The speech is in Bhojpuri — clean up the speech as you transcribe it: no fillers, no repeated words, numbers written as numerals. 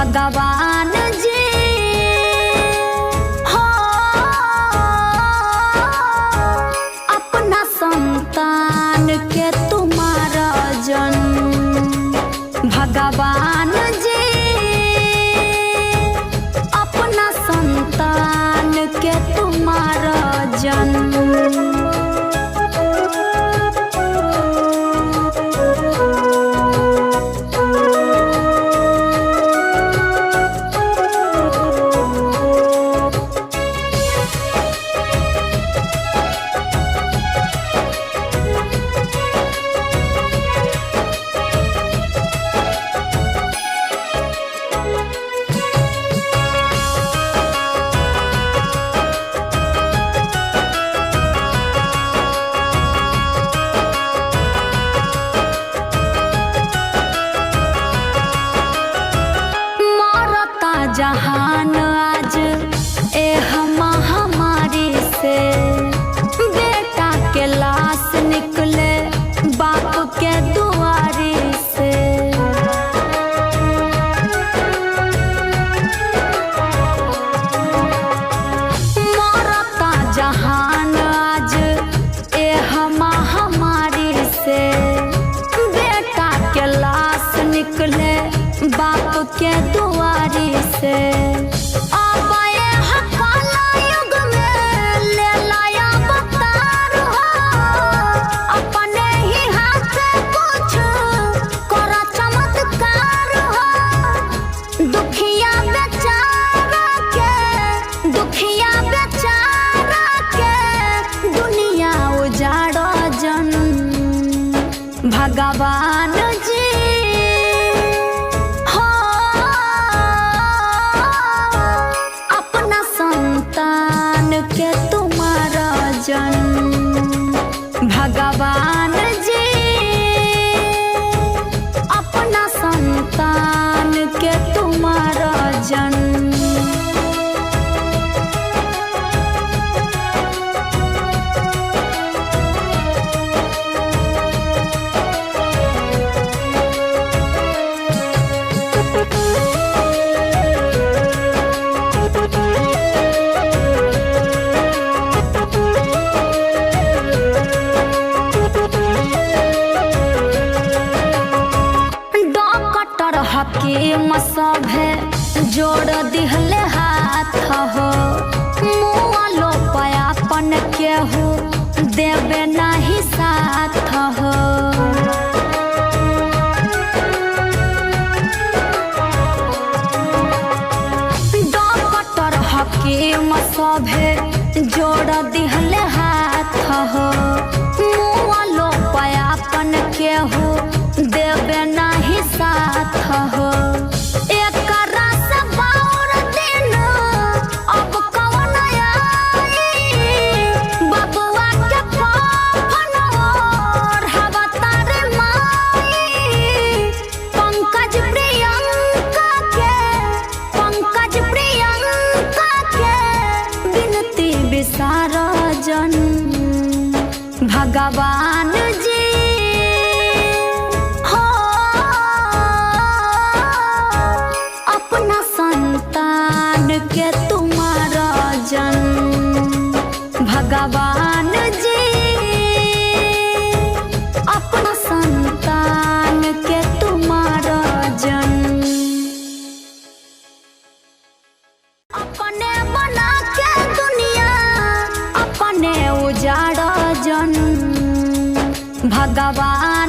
भगवान जी हो अपना संतान के तुम्हारा जन्म। भगवान जी अपना संतान के तुम्हारा जन्म। जहान आज महामारी से बेटा के लाश निकले बाप के दुआरी से। मरता जहान आज महामारी से बेटा के लाश निकले बाप के दुआरी से। अब ये काला युग में ले लाया अवतार हो, अपने ही हाथ से कुछ करा चमत्कार हो। दुखिया बेचारा के दुनिया उजाड़ो जन। भगवान जी के तुम्हारा जन्म। भगवान जी अपना संतान के तुम्हारा जन्म। हकीम सभे जोड़ दिहले हाथ हो, मुआ लो पयापन केहू देवे नहीं साथ हो। डॉक्टर हकीम सभे जोड़ दिहले हाथ हो, मुआ लो पयापन केहू देवे नहीं साथ हो। एक रस बाउर दिन अब कौन आई, बबुआ के कफन और हवा तारे माई। पंकज प्रियंका के बिनती विसर्जन। भगवान जी अपना संतान के तुम्हारा जन्म। भगवान जी अपना संतान के तुम्हारा जन्म। अपने बना के दुनिया अपने उजाड़ा जन्म। भगवान